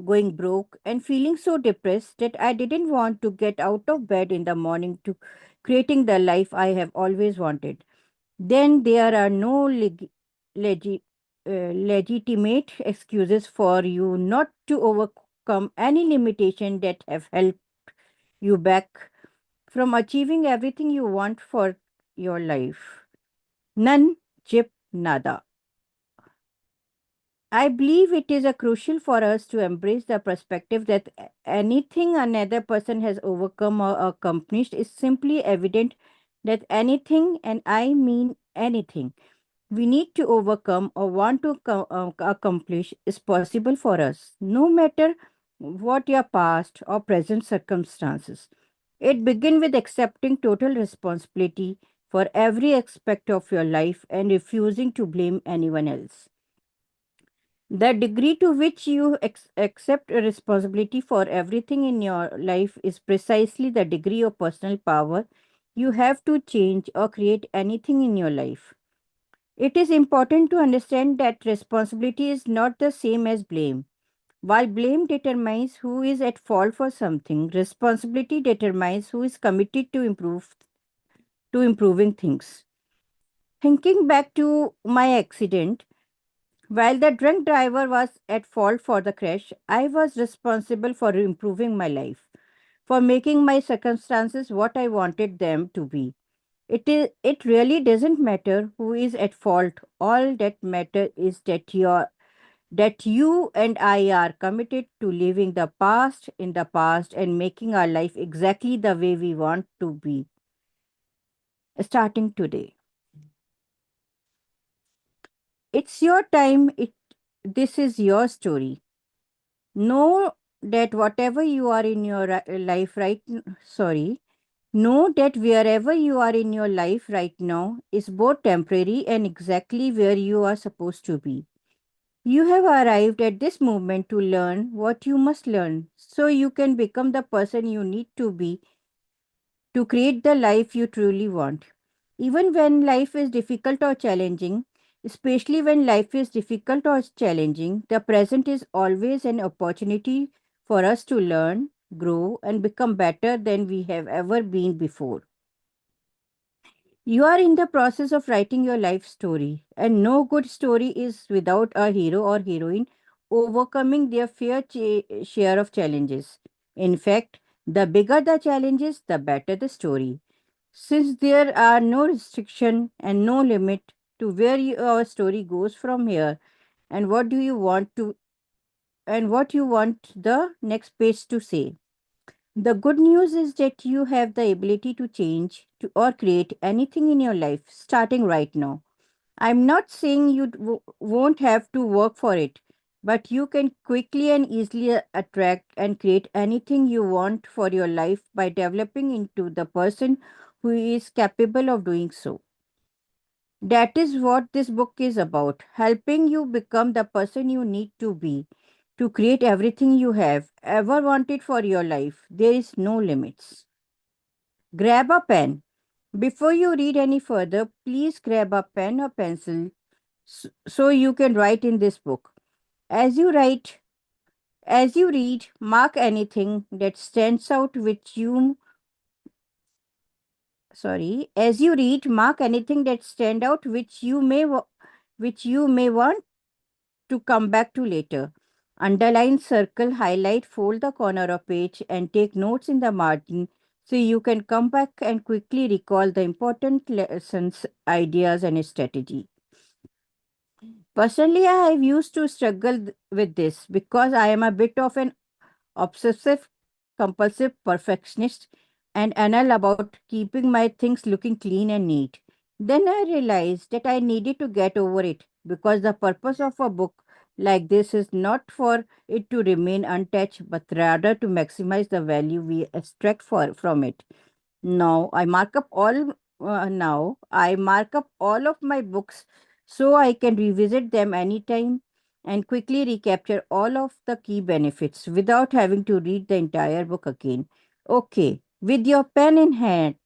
going broke, and feeling so depressed that I didn't want to get out of bed in the morning to creating the life I have always wanted. Then there are no legi- legitimate excuses for you not to overcome any limitation that have held you back from achieving everything you want for your life. None, chip, nada. I believe it is a crucial for us to embrace the perspective that anything another person has overcome or accomplished is simply evident that anything, and I mean anything, we need to overcome or want to accomplish is possible for us, no matter what your past or present circumstances. It begins with accepting total responsibility for every aspect of your life and refusing to blame anyone else. The degree to which you accept a responsibility for everything in your life is precisely the degree of personal power you have to change or create anything in your life. It is important to understand that responsibility is not the same as blame. While blame determines who is at fault for something, responsibility determines who is committed to improving things. Thinking back to my accident, while the drunk driver was at fault for the crash, I was responsible for improving my life, for making my circumstances what I wanted them to be. It really doesn't matter who is at fault. All that matter is that you and I are committed to leaving the past in the past and making our life exactly the way we want to be, starting today. It's your time. This is your story. Know that whatever you are in your life sorry, know that wherever you are in your life right now is both temporary and exactly where you are supposed to be. You have arrived at this moment to learn what you must learn so you can become the person you need to be to create the life you truly want. Even when life is difficult or challenging, especially when life is difficult or challenging, the present is always an opportunity for us to learn, grow, and become better than we have ever been before. You are in the process of writing your life story, and no good story is without a hero or heroine overcoming their share of challenges. In fact, the bigger the challenges, the better the story. Since there are no restriction and no limit to where your story goes from here, and what do you want to and what you want the next page to say. The good news is that you have the ability to change to, or create anything in your life starting right now. I'm not saying you won't have to work for it, but you can quickly and easily attract and create anything you want for your life by developing into the person who is capable of doing so. That is what this book is about, helping you become the person you need to be to create everything you have ever wanted for your life. There is no limits. Grab a pen. Before you read any further, please grab a pen or pencil so you can write in this book. As you write, as you read, mark anything that stands out which you as you read, mark anything that stand out which you may want to come back to later. Underline, circle, highlight, fold the corner of page and take notes in the margin so you can come back and quickly recall the important lessons, ideas and strategy. Personally, I have used to struggle with this because I am a bit of an obsessive compulsive perfectionist and anal about keeping my things looking clean and neat. Then I realized that I needed to get over it because the purpose of a book like this is not for it to remain untouched but rather to maximize the value we extract from it. Now I mark up all of my books so I can revisit them anytime and quickly recapture all of the key benefits without having to read the entire book again. Okay, with your pen in hand,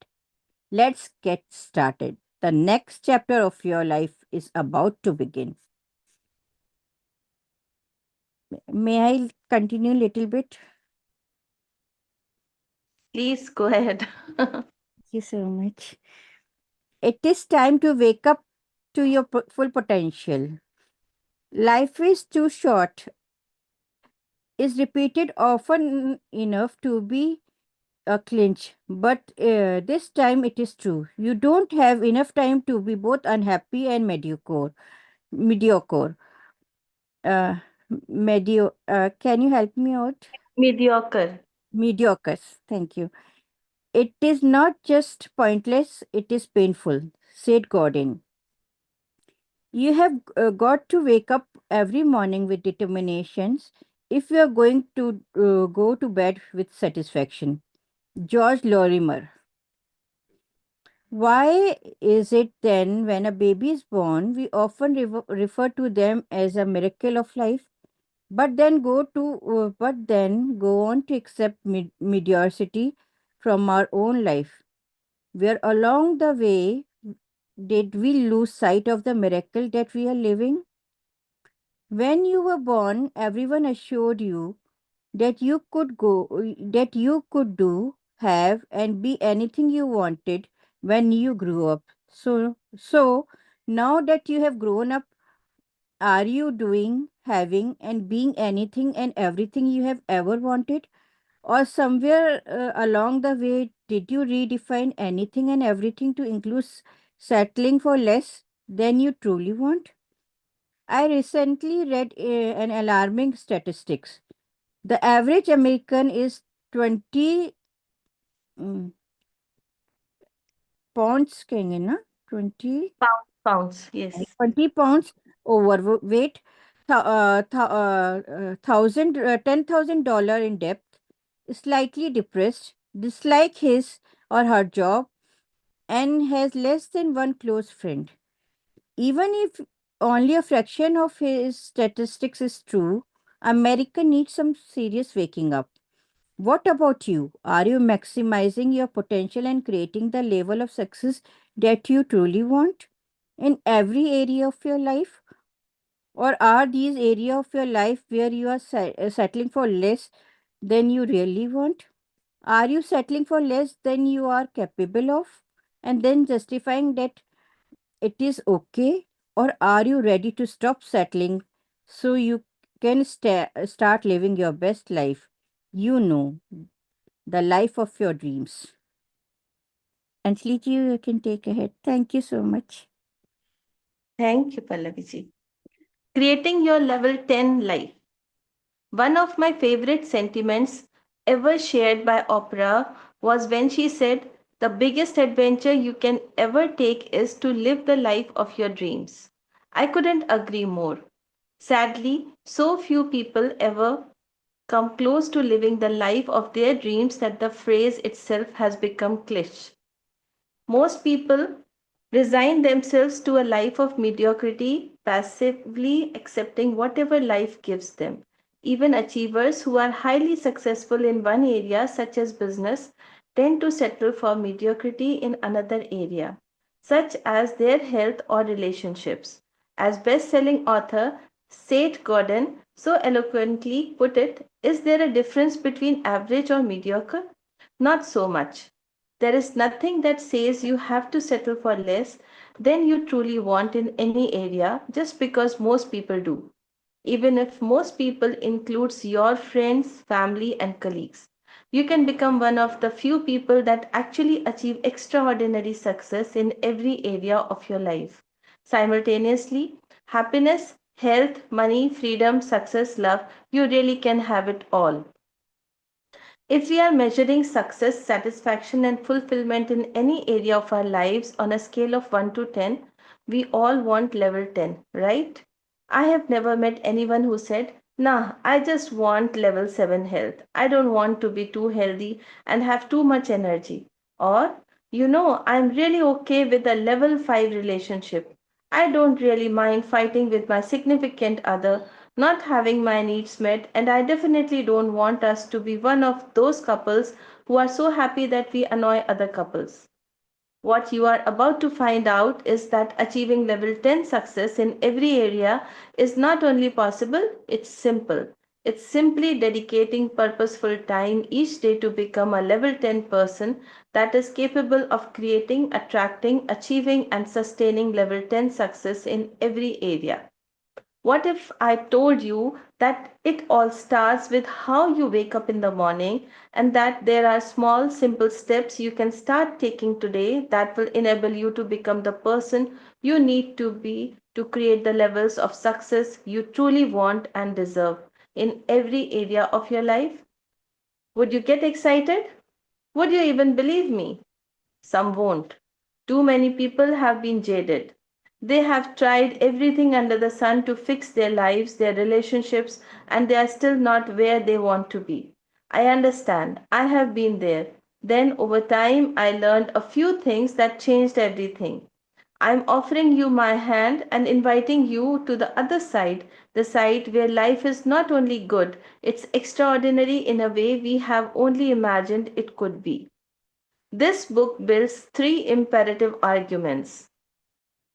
let's get started. The next chapter of your life is about to begin. May I continue a little bit? Please go ahead. Thank you so much. It is time to wake up to your full potential. Life is too short, is repeated often enough to be a clinch, but this time it is true. You don't have enough time to be both unhappy and mediocre. Mediocre. Uh, can you help me out? Mediocre. Mediocre. Thank you. It is not just pointless, it is painful, said Gordon. You have got to wake up every morning with determinations if you are going to go to bed with satisfaction. George Lorimer. Why is it then when a baby is born, we often refer to them as a miracle of life, but then go on to accept mediocrity from our own life? Where along the way did we lose sight of the miracle that we are living? When you were born, everyone assured you that you could do, have, and be anything you wanted when you grew up. So now that you have grown up, are you doing, having, and being anything and everything you have ever wanted? Or somewhere along the way, did you redefine anything and everything to include settling for less than you truly want? I recently read an alarming statistics. The average American is 20 mm, pounds kenge na 20 Pounds. Yes. 20 pounds overweight, thousand $10,000 in debt, slightly depressed, dislike his or her job, and has less than one close friend. Even if only a fraction of his statistics is true, America needs some serious waking up. What about you? Are you maximizing your potential and creating the level of success that you truly want in every area of your life? Or are these areas of your life where you are settling for less than you really want? Are you settling for less than you are capable of and then justifying that it is okay? Or are you ready to stop settling so you can start living your best life? You know, the life of your dreams. And Sliji, you can take ahead. Thank you so much. Thank you, Pallaviji. Creating your level 10 life. One of my favorite sentiments ever shared by Oprah was when she said, "The biggest adventure you can ever take is to live the life of your dreams." I couldn't agree more. Sadly, so few people ever come close to living the life of their dreams that the phrase itself has become cliché. Most people resign themselves to a life of mediocrity, passively accepting whatever life gives them. Even achievers who are highly successful in one area, such as business, tend to settle for mediocrity in another area, such as their health or relationships. As best selling author Seth Godin so eloquently put it, is there a difference between average or mediocre? Not so much. There is nothing that says you have to settle for less than you truly want in any area just because most people do, even if most people includes your friends, family and colleagues. You can become one of the few people that actually achieve extraordinary success in every area of your life. Simultaneously, happiness, health, money, freedom, success, love, you really can have it all. If we are measuring success, satisfaction, and fulfillment in any area of our lives on a scale of 1 to 10, we all want level 10, right? I have never met anyone who said, "Nah, I just want level 7 health. I don't want to be too healthy and have too much energy." Or, I'm really okay with a level 5 relationship. I don't really mind fighting with my significant other, not having my needs met, and I definitely don't want us to be one of those couples who are so happy that we annoy other couples. What you are about to find out is that achieving level 10 success in every area is not only possible, it's simple. It's simply dedicating purposeful time each day to become a level 10 person that is capable of creating, attracting, achieving, and sustaining level 10 success in every area. What if I told you that it all starts with how you wake up in the morning and that there are small, simple steps you can start taking today that will enable you to become the person you need to be to create the levels of success you truly want and deserve in every area of your life? Would you get excited? Would you even believe me? Some won't. Too many people have been jaded. They have tried everything under the sun to fix their lives, their relationships, and they are still not where they want to be. I understand. I have been there. Then, over time, I learned a few things that changed everything. I'm offering you my hand and inviting you to the other side, the side where life is not only good, it's extraordinary in a way we have only imagined it could be. This book builds three imperative arguments.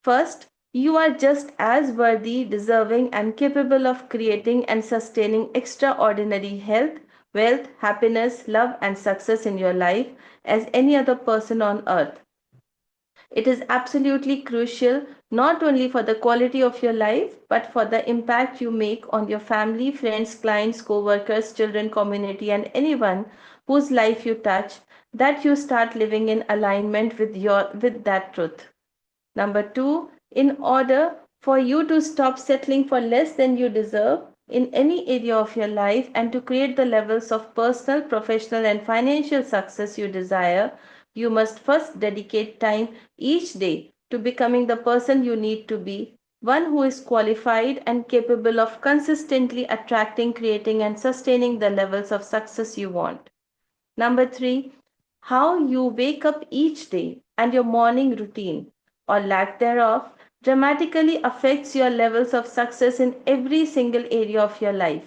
First, you are just as worthy, deserving, and capable of creating and sustaining extraordinary health, wealth, happiness, love, and success in your life as any other person on earth. It is absolutely crucial not only for the quality of your life, but for the impact you make on your family, friends, clients, co workers, children, community, and anyone whose life you touch, that you start living in alignment with that truth. Number two, in order for you to stop settling for less than you deserve in any area of your life and to create the levels of personal, professional, and financial success you desire, you must first dedicate time each day to becoming the person you need to be, one who is qualified and capable of consistently attracting, creating, and sustaining the levels of success you want. Number three, how you wake up each day and your morning routine or lack thereof dramatically affects your levels of success in every single area of your life.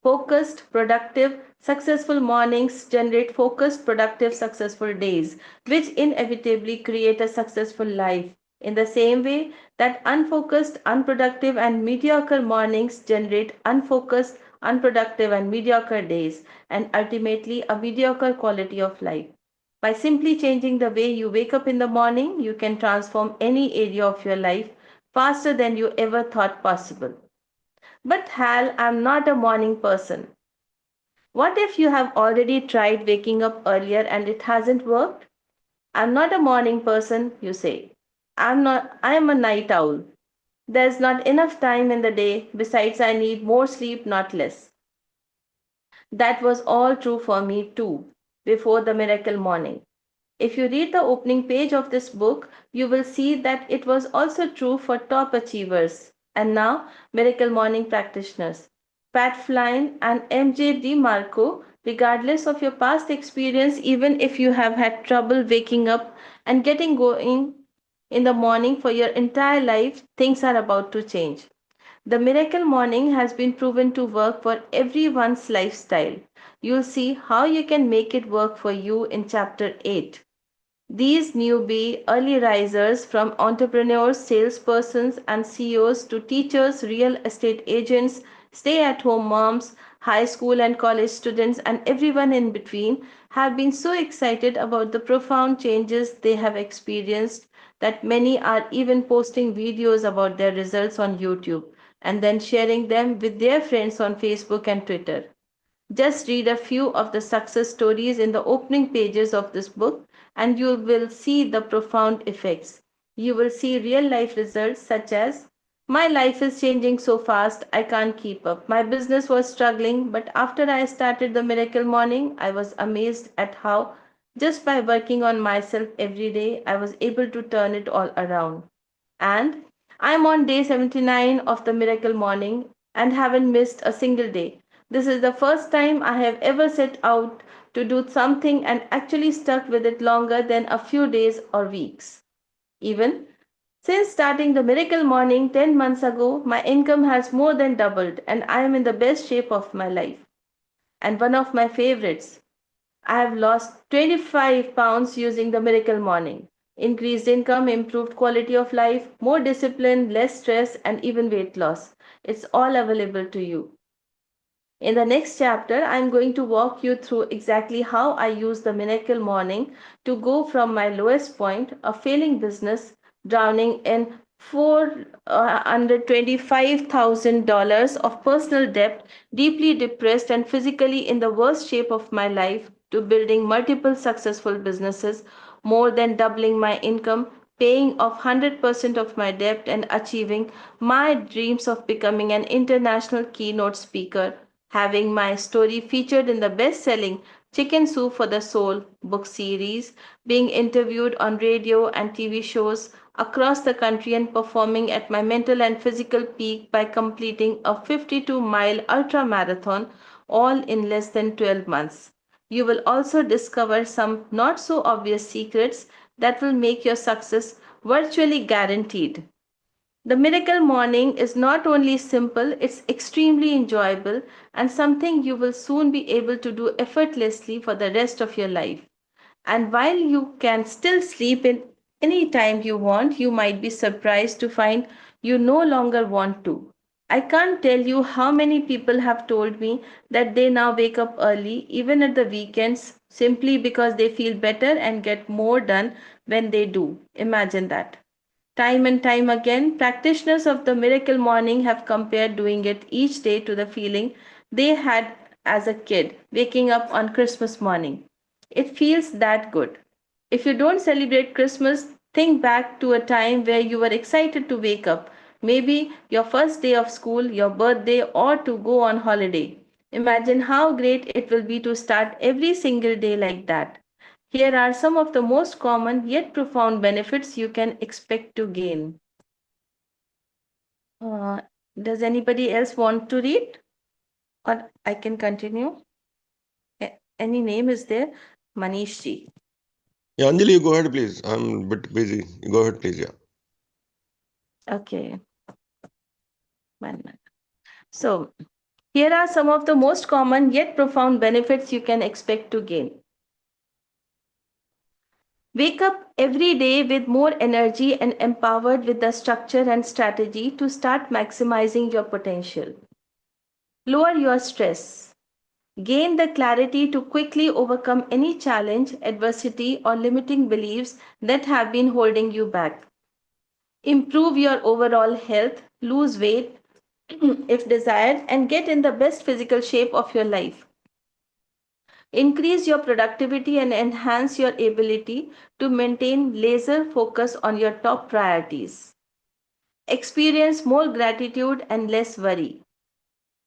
Focused, productive, successful mornings generate focused, productive, successful days, which inevitably create a successful life. In the same way that unfocused, unproductive, and mediocre mornings generate unfocused, unproductive, and mediocre days, and ultimately a mediocre quality of life. By simply changing the way you wake up in the morning, you can transform any area of your life faster than you ever thought possible. But Hal, I'm not a morning person. What if you have already tried waking up earlier and it hasn't worked? I'm not a morning person, you say. I'm a night owl. There's not enough time in the day, besides, I need more sleep, not less. That was all true for me too, before the miracle morning. If you read the opening page of this book, you will see that it was also true for top achievers and now miracle morning practitioners. Pat Flynn and MJ DeMarco, regardless of your past experience, even if you have had trouble waking up and getting going in the morning for your entire life, things are about to change. The miracle morning has been proven to work for everyone's lifestyle. You'll see how you can make it work for you in chapter 8. These newbie early risers, from entrepreneurs, salespersons, and CEOs to teachers, real estate agents, stay at home moms, high school and college students, and everyone in between, have been so excited about the profound changes they have experienced that many are even posting videos about their results on YouTube and then sharing them with their friends on Facebook and Twitter. Just read a few of the success stories in the opening pages of this book, and you will see the profound effects. You will see real life results such as: my life is changing so fast, I can't keep up. My business was struggling, but after I started the Miracle Morning, I was amazed at how, just by working on myself every day, I was able to turn it all around. And I'm on day 79 of the Miracle Morning and haven't missed a single day. This is the first time I have ever set out to do something and actually stuck with it longer than a few days or weeks. Even since starting the Miracle Morning 10 months ago, my income has more than doubled and I am in the best shape of my life. And one of my favorites, I have lost 25 pounds using the Miracle Morning. Increased income, improved quality of life, more discipline, less stress, and even weight loss. It's all available to you. In the next chapter, I'm going to walk you through exactly how I use the miracle morning to go from my lowest point, a failing business, drowning in $425,000 of personal debt, deeply depressed and physically in the worst shape of my life, to building multiple successful businesses, more than doubling my income, paying off 100% of my debt, and achieving my dreams of becoming an international keynote speaker, having my story featured in the best selling Chicken Soup for the Soul book series, being interviewed on radio and TV shows across the country, and performing at my mental and physical peak by completing a 52-mile ultra marathon, all in less than 12 months. You will also discover some not so obvious secrets that will make your success virtually guaranteed. The miracle morning is not only simple, it's extremely enjoyable and something you will soon be able to do effortlessly for the rest of your life. And while you can still sleep in any time you want, you might be surprised to find you no longer want to. I can't tell you how many people have told me that they now wake up early, even at the weekends, simply because they feel better and get more done when they do. Imagine that. Time and time again, practitioners of the miracle morning have compared doing it each day to the feeling they had as a kid, waking up on Christmas morning. It feels that good. If you don't celebrate Christmas, think back to a time where you were excited to wake up. Maybe your first day of school, your birthday, or to go on holiday. Imagine how great it will be to start every single day like that. Here are some of the most common yet profound benefits you can expect to gain. Uh, does anybody else want to read? Or I can continue? Any name is there? Manish ji. Yeah, Anjali, you go ahead, please. I'm a bit busy. You go ahead, please. Yeah. Okay. 1 minute. So, here are some of the most common yet profound benefits you can expect to gain. Wake up every day with more energy and empowered with the structure and strategy to start maximizing your potential. Lower your stress. Gain the clarity to quickly overcome any challenge, adversity, or limiting beliefs that have been holding you back. Improve your overall health, lose weight if desired, and get in the best physical shape of your life. Increase your productivity and enhance your ability to maintain laser focus on your top priorities. Experience more gratitude and less worry.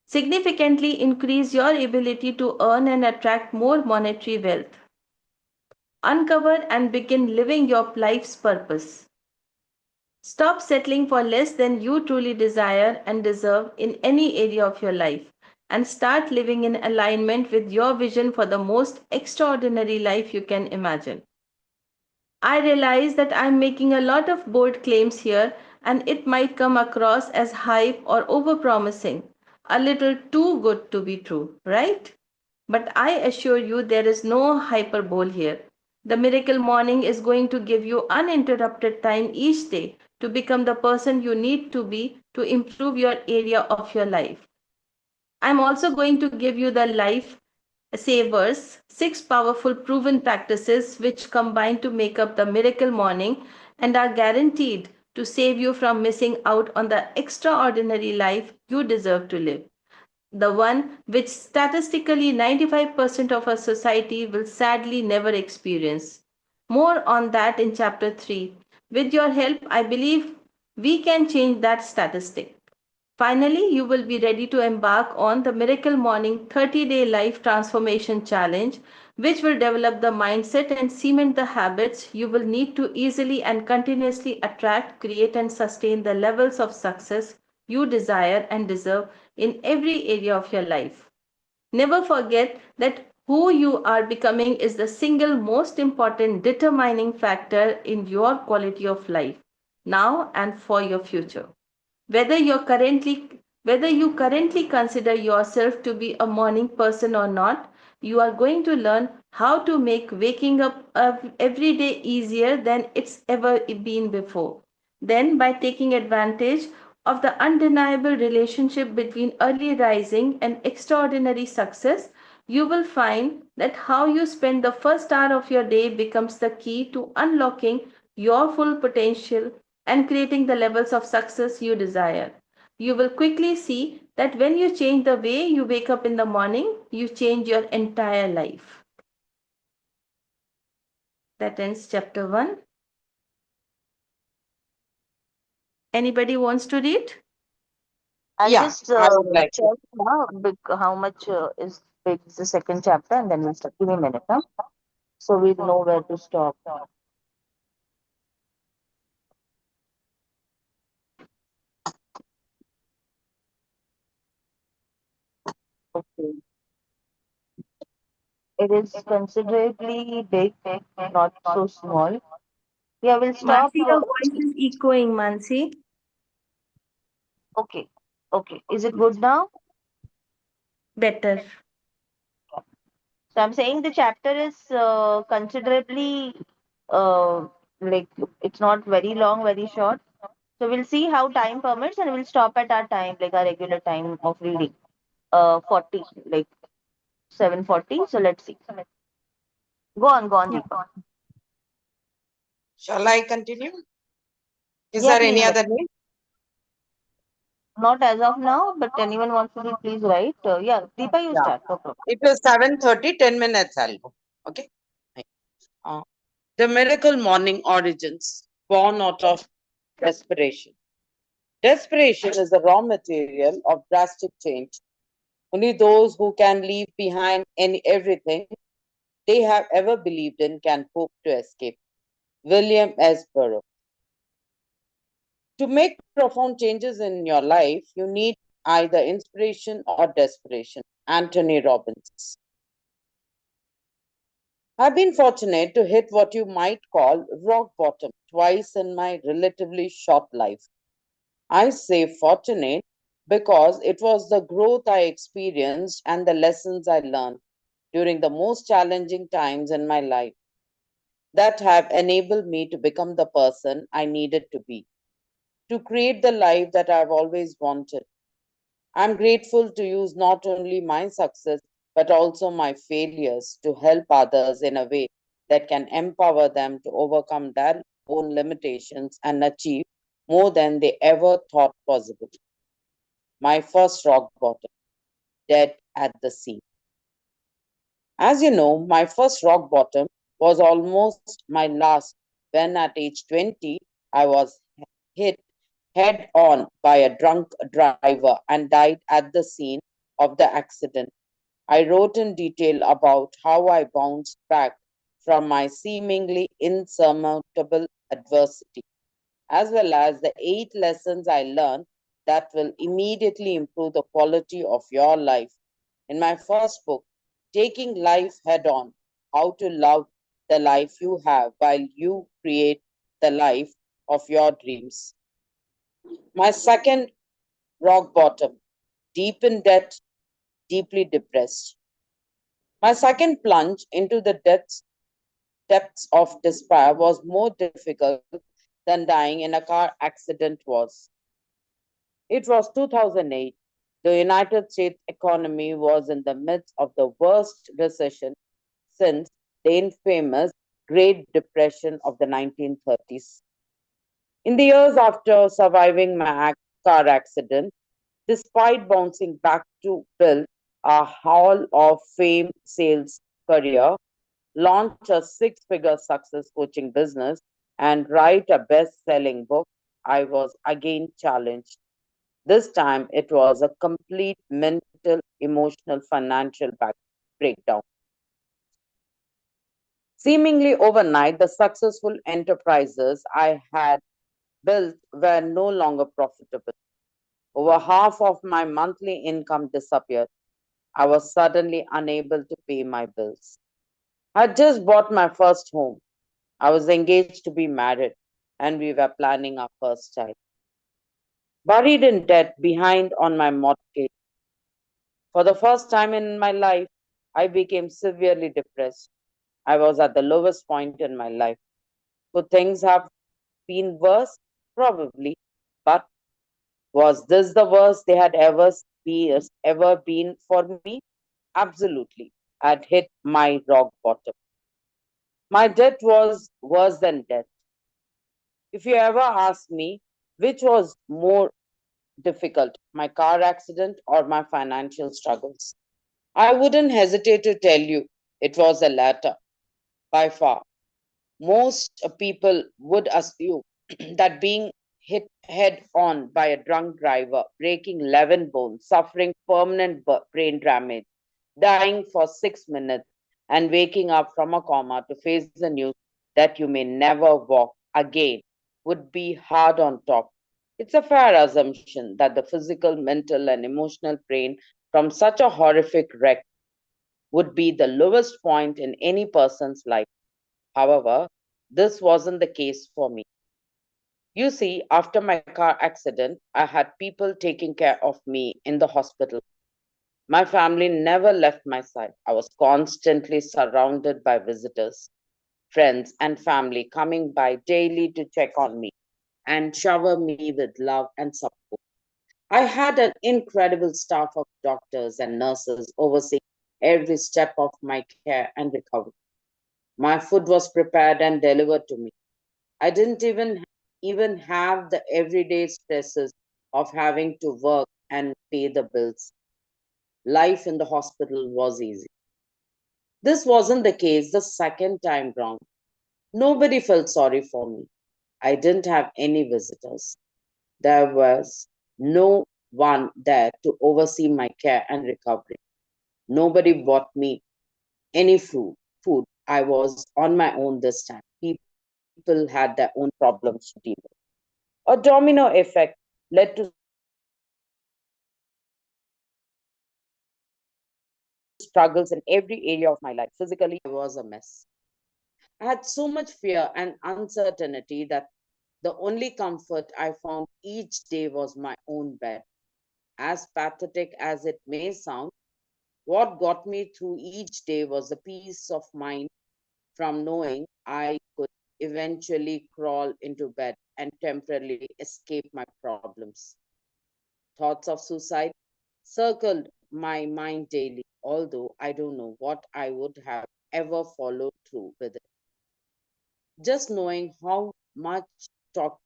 Significantly increase your ability to earn and attract more monetary wealth. Uncover and begin living your life's purpose. Stop settling for less than you truly desire and deserve in any area of your life and start living in alignment with your vision for the most extraordinary life you can imagine. I realize that I'm making a lot of bold claims here and it might come across as hype or overpromising, a little too good to be true, right? But I assure you there is no hyperbole here. The miracle morning is going to give you uninterrupted time each day to become the person you need to be to improve your area of your life. I'm also going to give you the life savers, six powerful proven practices which combine to make up the miracle morning and are guaranteed to save you from missing out on the extraordinary life you deserve to live, the one which statistically 95% of our society will sadly never experience. More on that in chapter 3. With your help, I believe we can change that statistic. Finally, you will be ready to embark on the Miracle Morning 30-day Life Transformation Challenge, which will develop the mindset and cement the habits you will need to easily and continuously attract, create, and sustain the levels of success you desire and deserve in every area of your life. Never forget that who you are becoming is the single most important determining factor in your quality of life, now and for your future. Whether you currently consider yourself to be a morning person or not, you are going to learn how to make waking up every day easier than it's ever been before. Then, by taking advantage of the undeniable relationship between early rising and extraordinary success, you will find that how you spend the first hour of your day becomes the key to unlocking your full potential and creating the levels of success you desire. You will quickly see that when you change the way you wake up in the morning, you change your entire life. That ends chapter 1. Anybody wants to read? I'll Yeah, just I would like to. check now how much is big is the second chapter, and then we'll start. Give me a minute, huh? So we know where to stop. Okay. It is considerably big, not so small. Yeah, we'll stop. Mansi, your voice is echoing, Mansi. Okay. Okay. Is it good now? Better. So I'm saying the chapter is considerably uh, like it's not very long, very short. So we'll see how time permits, and we'll stop at our time, like our regular time of reading. 40, like 7:40. So let's see. Go on, Yeah. Deepa. Shall I continue? Is Yeah, there please any write. other name? Not as of now, but anyone wants to read, please write. Yeah, Deepa, you Yeah. start. No problem. It was 7:30, 10 minutes I'll go. Okay. Uh, the miracle morning origins, born out of desperation. Desperation is the raw material of drastic change. Only those who can leave behind everything they have ever believed in can hope to escape. William S. Burroughs. To make profound changes in your life, you need either inspiration or desperation. Anthony Robbins. I've been fortunate to hit what you might call rock bottom twice in my relatively short life. I say fortunate because it was the growth I experienced and the lessons I learned during the most challenging times in my life that have enabled me to become the person I needed to be, to create the life that I've always wanted. I'm grateful to use not only my success, but also my failures to help others in a way that can empower them to overcome their own limitations and achieve more than they ever thought possible. My first rock bottom, dead at the sea. As you know, my first rock bottom was almost my last when at age 20 I was hit head on by a drunk driver and died at the scene of the accident. I wrote in detail about how I bounced back from my seemingly insurmountable adversity, as well as the 8 lessons I learned that will immediately improve the quality of your life. In my first book, Taking Life Head On, How to Love the Life You Have While You Create the Life of Your Dreams. My second rock bottom, deep in debt, deeply depressed. My second plunge into the depths of despair was more difficult than dying in a car accident was. It was 2008. The United States economy was in the midst of the worst recession since the infamous Great Depression of the 1930s. In the years after surviving my car accident, despite bouncing back to build a Hall of Fame sales career, launch a 6-figure success coaching business, and write a best selling book, I was again challenged. This time it was a complete mental, emotional, financial breakdown. Seemingly overnight, the successful enterprises I had built were no longer profitable. Over half of my monthly income disappeared. I was suddenly unable to pay my bills. I had just bought my first home. I was engaged to be married, and we were planning our first child. Buried in debt behind on my mortgage. For the first time in my life, I became severely depressed. I was at the lowest point in my life. Could things have been worse? Probably. But Was this the worst they had ever been for me? Absolutely. I'd hit my rock bottom. My debt was worse than death. If you ever ask me which was more difficult, my car accident or my financial struggles, I wouldn't hesitate to tell you it was the latter by far. Most people would assume that being hit head on by a drunk driver, breaking 11 bones, suffering permanent brain damage, dying for 6 minutes, and waking up from a coma to face the news that you may never walk again would be hard on top. It's a fair assumption that the physical, mental, and emotional pain from such a horrific wreck would be the lowest point in any person's life. However, this wasn't the case for me. You see, after my car accident, I had people taking care of me in the hospital. My family never left my side. I was constantly surrounded by visitors, friends, and family coming by daily to check on me and shower me with love and support. I had an incredible staff of doctors and nurses overseeing every step of my care and recovery. My food was prepared and delivered to me. I didn't even have the everyday stresses of having to work and pay the bills. Life in the hospital was easy. This wasn't the case the second time round. Nobody felt sorry for me. I didn't have any visitors. There was no one there to oversee my care and recovery. Nobody bought me any food. I was on my own this time. People had their own problems to deal with. A domino effect led to struggles in every area of my life. Physically, I was a mess. I had so much fear and uncertainty that the only comfort I found each day was my own bed. As pathetic as it may sound, what got me through each day was the peace of mind from knowing I could eventually crawl into bed and temporarily escape my problems. Thoughts of suicide circled my mind daily, although I don't know what I would have ever followed through with it. Just knowing how much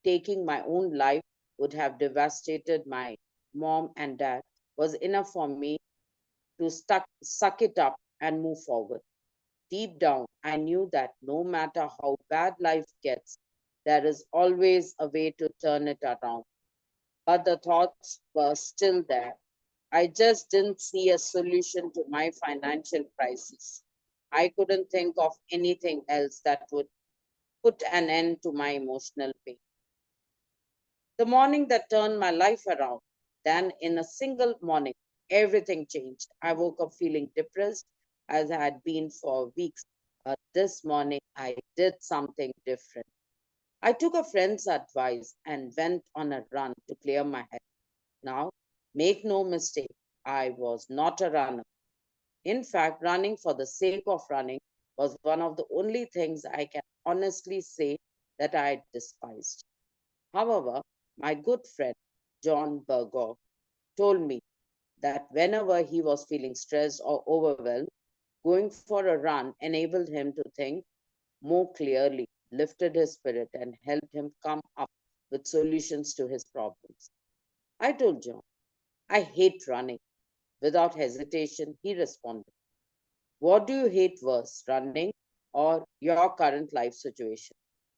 taking my own life would have devastated my mom and dad was enough for me to suck it up and move forward. Deep down, I knew that no matter how bad life gets, there is always a way to turn it around. But the thoughts were still there. I just didn't see a solution to my financial crisis. I couldn't think of anything else that would put an end to my emotional pain. The morning that turned my life around, then in a single morning, everything changed. I woke up feeling depressed as I had been for weeks. But this morning, I did something different. I took a friend's advice and went on a run to clear my head. Now, make no mistake, I was not a runner. In fact, running for the sake of running was one of the only things I can honestly say that I despised. However, my good friend John Burgov told me that whenever he was feeling stressed or overwhelmed, going for a run enabled him to think more clearly, lifted his spirit, and helped him come up with solutions to his problems. I told John, I hate running. Without hesitation, he responded, what do you hate worse, running or your current life situation?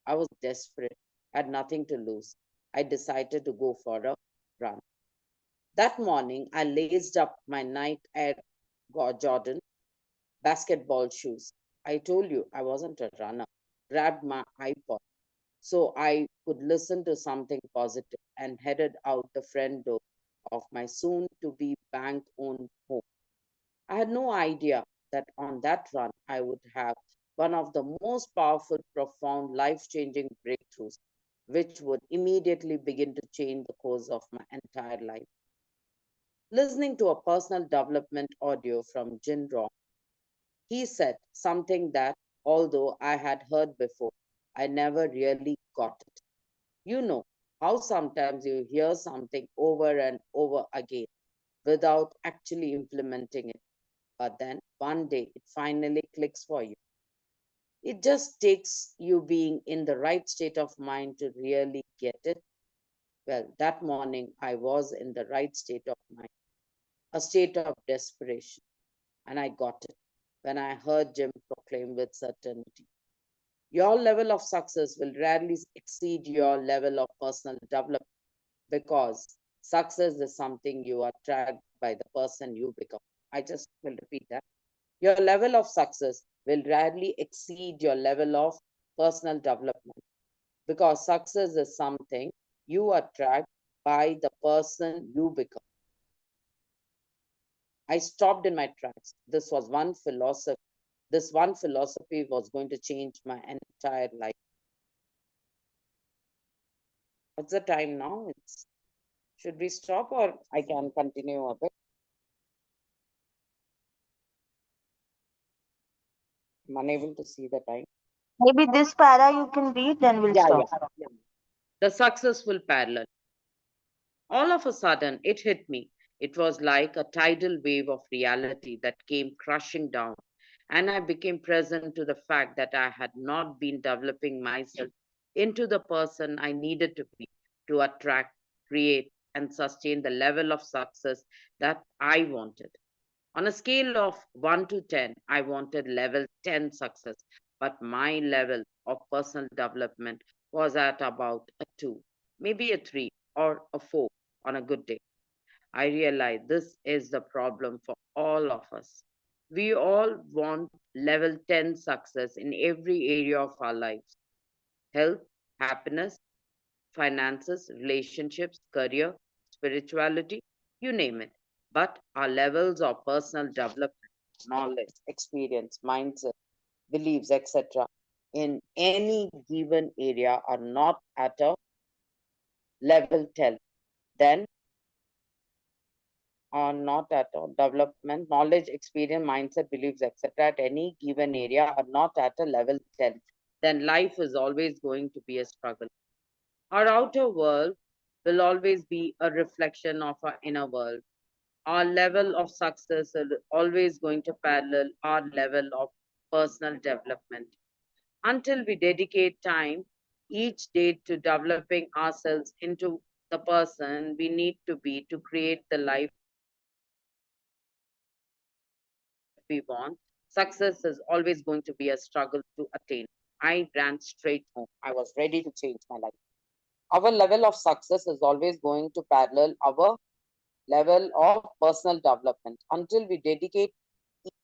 I was desperate, had nothing to lose. I decided to go for a run. That morning, I laced up my Nike Air Jordan basketball shoes. I told you I wasn't a runner. Grabbed my iPod so I could listen to something positive and headed out the front door of my soon to be bank owned home. I had no idea that on that run I would have one of the most powerful, profound, life changing breakthroughs, which would immediately begin to change the course of my entire life. Listening to a personal development audio from Jin Rong, he said something that, although I had heard before, I never really got it. You know, How sometimes you hear something over and over again without actually implementing it, but then one day it finally clicks for you. It just takes you being in the right state of mind to really get it. Well, that morning I was in the right state of mind, a state of desperation, and I got it when I heard Jim proclaim with certainty, your level of success will rarely exceed your level of personal development, because success is something you attract by the person you become. I just will repeat that. Your level of success will rarely exceed your level of personal development, because success is something you attract by the person you become. I stopped in my tracks. This one philosophy was going to change my entire life. What's the time now? Should we stop or I can continue a bit? I'm unable to see the time. Maybe this para you can read, then we'll Yeah, stop. yeah. The successful parallel. All of a sudden, it hit me. It was like a tidal wave of reality that came crushing down, and I became present to the fact that I had not been developing myself into the person I needed to be to attract, create, and sustain the level of success that I wanted. On a scale of 1 to 10, I wanted level 10 success, but my level of personal development was at about a 2, maybe a 3 or a 4 on a good day. I realized this is the problem for all of us. We all want level 10 success in every area of our lives: health, happiness, finances, relationships, career, spirituality, you name it. But our levels of personal development, knowledge, experience, mindset, beliefs, etc., in any given area are not at a level 10. Then are not at a development, knowledge, experience, mindset, beliefs, etc., at any given area are not at a level 10. Then life is always going to be a struggle. Our outer world will always be a reflection of our inner world. Our level of success is always going to parallel our level of personal development. Until we dedicate time each day to developing ourselves into the person we need to be to create the life we want, success is always going to be a struggle to attain. I ran straight home. I was ready to change my life. Our level of success is always going to parallel our level of personal development. Until we dedicate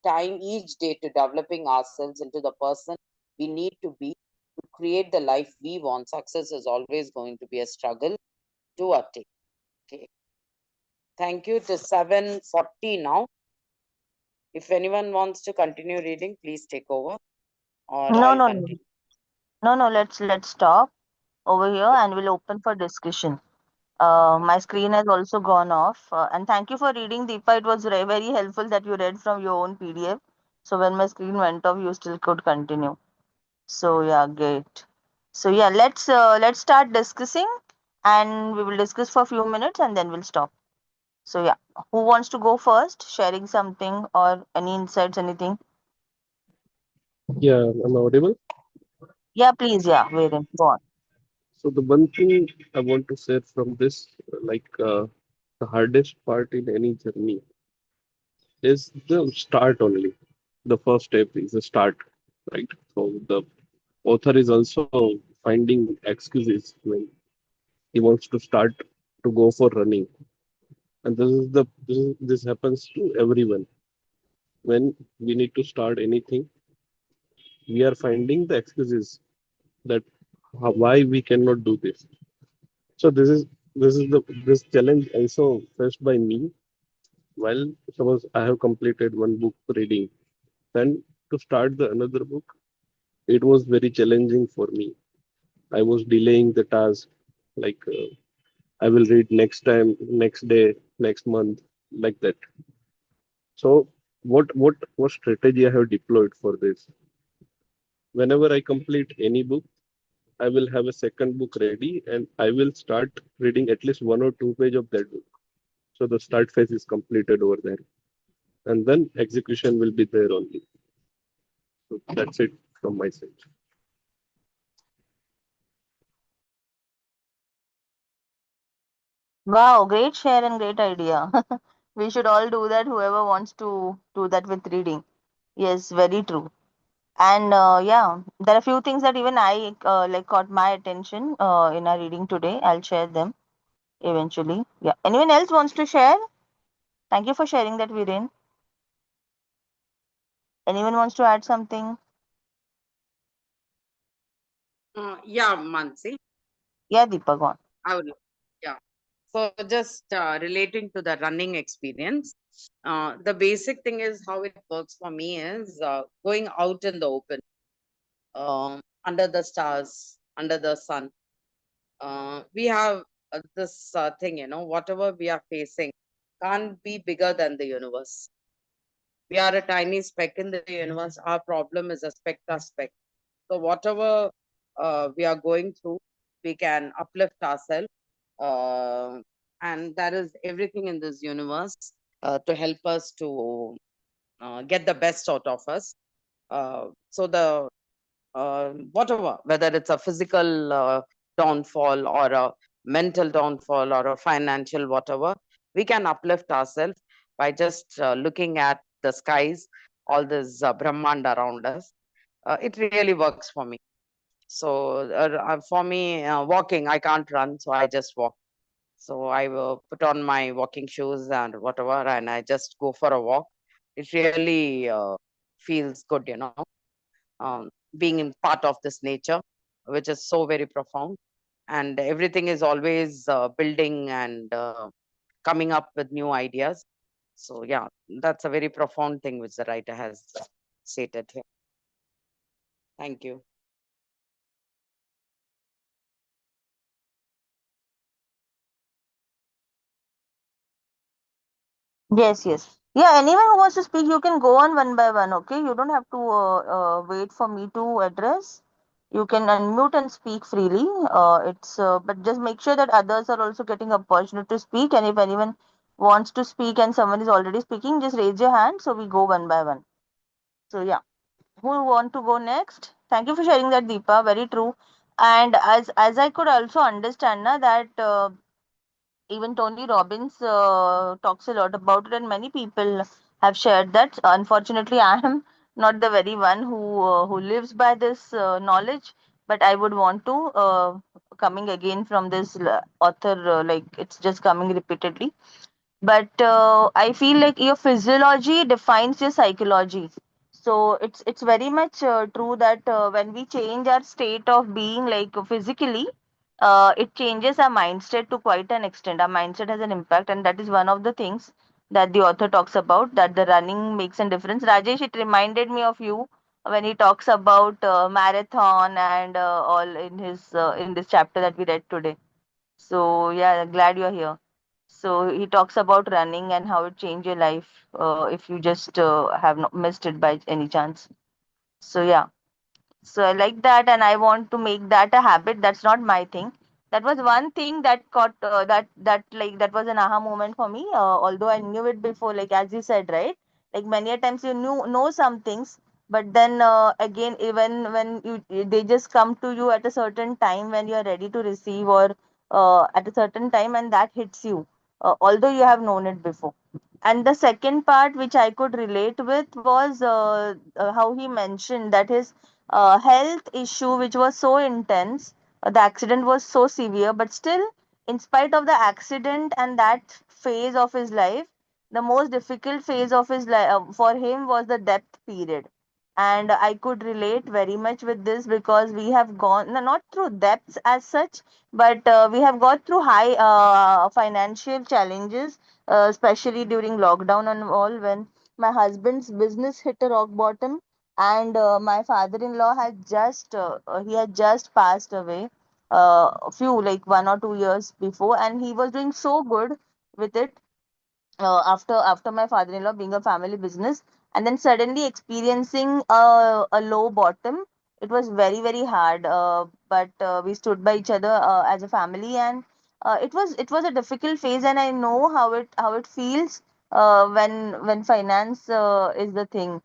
time each day to developing ourselves into the person we need to be to create the life we want, success is always going to be a struggle to attain. Okay. Thank you. It is 7:40 now. If anyone wants to continue reading, please take over, or No, I'll no, no. continue. No, let's stop over here and we'll open for discussion. My screen has also gone off. And thank you for reading, Deepa. It was very helpful that you read from your own PDF. So when my screen went off, you still could continue. So yeah, great. So yeah, let's start discussing, and we will discuss for a few minutes and then we'll stop. So yeah, who wants to go first, sharing something or any insights, anything? Yeah, I'm audible. Yeah, please, yeah, Verin, go on. So the one thing I want to say from this, the hardest part in any journey is the start only. The first step is the start, right? So the author is also finding excuses when he wants to start to go for running, and this happens to everyone. When we need to start anything, we are finding the excuses that why we cannot do this. So this challenge also faced by me while suppose I have completed one book reading, then to start the another book, it was very challenging for me. I was delaying the task, like I will read next time, next day, next month, like that. So what strategy I have deployed for this? Whenever I complete any book, I will have a second book ready and I will start reading at least 1 or 2 pages of that book. So the start phase is completed over there. And then execution will be there only. So that's it from my side. Wow, great share and great idea. We should all do that, whoever wants to do that with reading. Yes, very true. And yeah, there are a few things that even I like caught my attention in our reading today. I'll share them eventually. Yeah. Anyone else wants to share? Thank you for sharing that, Viren. Anyone wants to add something? Yeah, Mansi, Yeah, Deepa, go on. I would. Yeah. So just relating to the running experience, the basic thing is how it works for me is going out in the open, under the stars, under the sun. We have this thing, whatever we are facing can't be bigger than the universe. We are a tiny speck in the universe. Our problem is a speck to speck. So whatever we are going through, we can uplift ourselves, and that is everything in this universe to help us to get the best out of us. So the whatever, whether it's a physical downfall or a mental downfall or a financial whatever, we can uplift ourselves by just looking at the skies, all this Brahmand around us. It really works for me. So for me, walking, I can't run, so I just walk. So I will put on my walking shoes and whatever, and I just go for a walk. It really feels good, being in part of this nature, which is so very profound. And everything is always building and coming up with new ideas. So yeah, that's a very profound thing which the writer has stated here. Thank you. Yes, yes. Yeah, anyone who wants to speak, you can go on one by one, okay? You don't have to wait for me to address. You can unmute and speak freely. But just make sure that others are also getting opportunity to speak. And if anyone wants to speak and someone is already speaking, just raise your hand so we go one by one. So yeah, who want to go next? Thank you for sharing that, Deepa. Very true. And as I could also understand na, that even Tony Robbins talks a lot about it, and many people have shared that. Unfortunately, I am not the very one who lives by this knowledge, but I would want to coming again from this author, like it's just coming repeatedly. But I feel like your physiology defines your psychology. So it's very much true that when we change our state of being, like physically, it changes our mindset to quite an extent. Our mindset has an impact, and that is one of the things that the author talks about, that the running makes a difference. Rajesh, it reminded me of you when he talks about marathon and all in his in this chapter that we read today. So yeah, glad you're here. So he talks about running and how it changed your life if you just have not missed it by any chance. So yeah, so I like that, and I want to make that a habit. That's not my thing. That was one thing that caught that was an aha moment for me. Although I knew it before, like as you said, right? Like many a times you know some things, but then again, even when they just come to you at a certain time when you are ready to receive, or at a certain time, and that hits you, although you have known it before. And the second part, which I could relate with, was how he mentioned that his health issue, which was so intense, the accident was so severe, but still, in spite of the accident and that phase of his life, the most difficult phase of his life for him was the death period. And I could relate very much with this because we have gone, no, not through depths as such, but we have got through high financial challenges, especially during lockdown and all, when my husband's business hit a rock bottom, and my father-in-law he had just passed away a few, like 1 or 2 years before, and he was doing so good with it after my father-in-law being a family business, and then suddenly experiencing a low bottom It was very, very hard, but we stood by each other as a family, and it was a difficult phase, and I know how it feels when finance is the thing,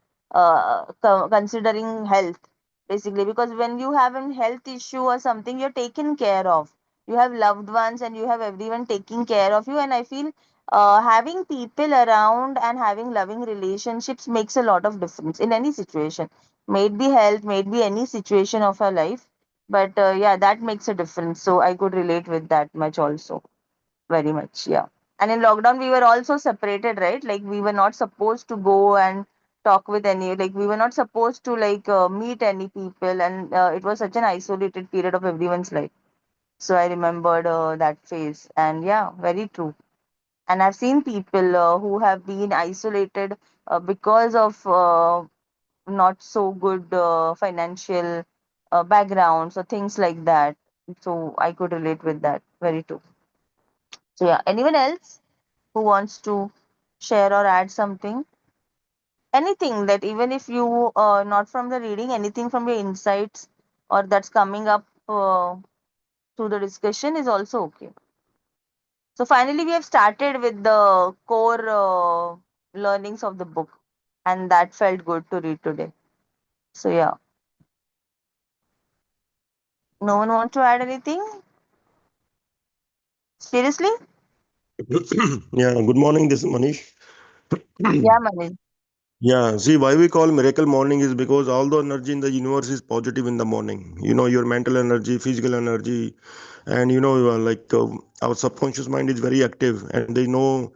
considering health, basically, because when you have a health issue or something, you're taken care of. You have loved ones and you have everyone taking care of you, and I feel having people around and having loving relationships makes a lot of difference in any situation. May it be health, may it be any situation of our life, but yeah, that makes a difference. So I could relate with that much also, very much. Yeah. And in lockdown we were also separated, right? Like we were not supposed to go and talk with any, like we were not supposed to like meet any people, and it was such an isolated period of everyone's life. So I remembered that phase, and yeah, very true. And I've seen people who have been isolated because of not so good financial backgrounds or things like that. So I could relate with that. Very true. So yeah, anyone else who wants to share or add something? Anything that, even if you not from the reading, anything from your insights or that's coming up through the discussion is also okay. So finally, we have started with the core learnings of the book, and that felt good to read today. So yeah, no one want to add anything? Seriously? Yeah, good morning. This is Manish. Yeah, Manish. Yeah, see, why we call miracle morning is because all the energy in the universe is positive in the morning. Your mental energy, physical energy, and our subconscious mind is very active, and there's no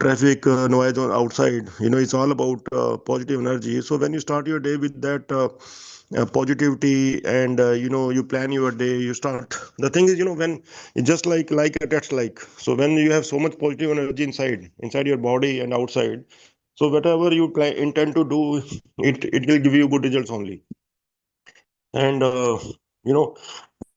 traffic noise on outside. It's all about positive energy. So when you start your day with that positivity, and you plan your day, you start. The thing is, when it's just like a test, like, so when you have so much positive energy inside your body and outside, so whatever you intend to do, it will give you good results only. And you know